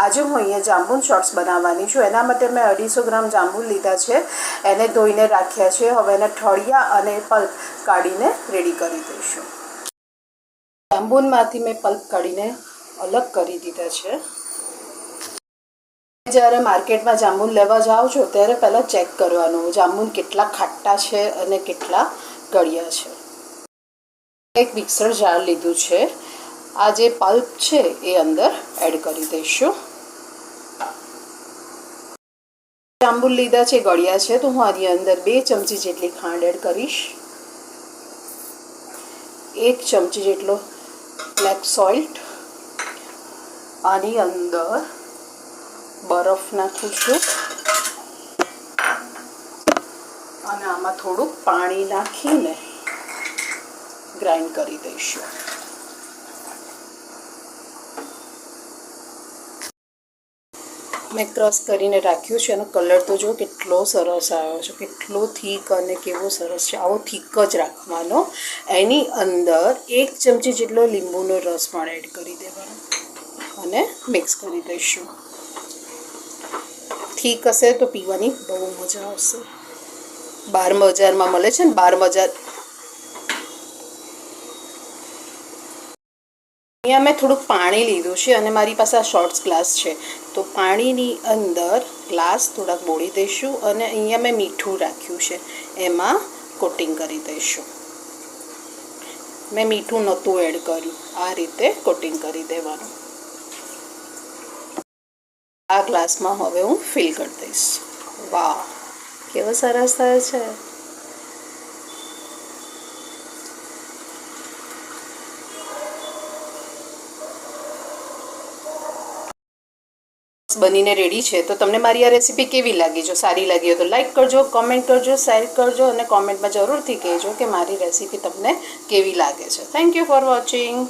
આજે હું અહીંયા જાંબુન શોર્ટ્સ બનાવવાની છું. એના માટે મેં 250 ગ્રામ જાંબુન લીધા છે. એને ધોઈને રાખ્યા છે. હવે એને ઠળિયા અને પલ્પ કાઢીને રેડી કરી દઈશું. જાંબુનમાંથી મેં પલ્પ કાઢીને અલગ કરી દીધા છે. જ્યારે માર્કેટમાં જાંબુન લેવા જાઓ છો ત્યારે પહેલાં ચેક કરવાનું જાંબુન કેટલા ખાટા છે અને કેટલા ગળ્યા છે. એક મિક્સર જાર લીધું છે. આ જે પલ્પ છે એ અંદર એડ કરી દઈશું. જાંબુન લીધા છે ગળ્યા છે તો હું આની અંદર 2 ચમચી જેટલી ખાંડ એડ કરીશ. 1 ચમચી જેટલો બ્લેક સોલ્ટ. આની અંદર બરફ નાખું છું અને આમાં થોડુંક પાણી નાખીને ગ્રાઇન્ડ કરી દઈશું. મેં ક્રશ કરીને રાખ્યું છે. એનો કલર તો જો કેટલો સરસ આવ્યો છે, કેટલો થીક અને કેવો સરસ છે. આવો થીક જ રાખવાનો. એની અંદર 1 ચમચી જેટલો લીંબુનો રસ પણ એડ કરી દેવાનો અને મિક્સ કરી દઈશું. થીક હશે તો પીવાની બહુ મજા આવશે. બાર બજારમાં મળે છે ને, બાર બજાર. અહીંયા મેં થોડુંક પાણી લીધું છે અને મારી પાસે આ શોર્ટ્સ ગ્લાસ છે તો પાણીની અંદર ગ્લાસ થોડાક બોળી દઈશું અને અહીંયા મેં મીઠું રાખ્યું છે એમાં કોટિંગ કરી દઈશું. મેં મીઠું નહોતું એડ કર્યું. આ રીતે કોટિંગ કરી દેવાનું. આ ગ્લાસમાં હવે હું ફિલ કરી દઈશ. વાહ, કેવો સરસ થયો છે. બનીને રેડી છે. તો તમને મારી આ રેસીપી કેવી લાગી? જો સારી લાગી હોય તો લાઈક કરજો, કોમેન્ટ કરજો, શેર કરજો અને કોમેન્ટમાં જરૂરથી કહેજો કે મારી રેસીપી તમને કેવી લાગે છે. Thank you for watching.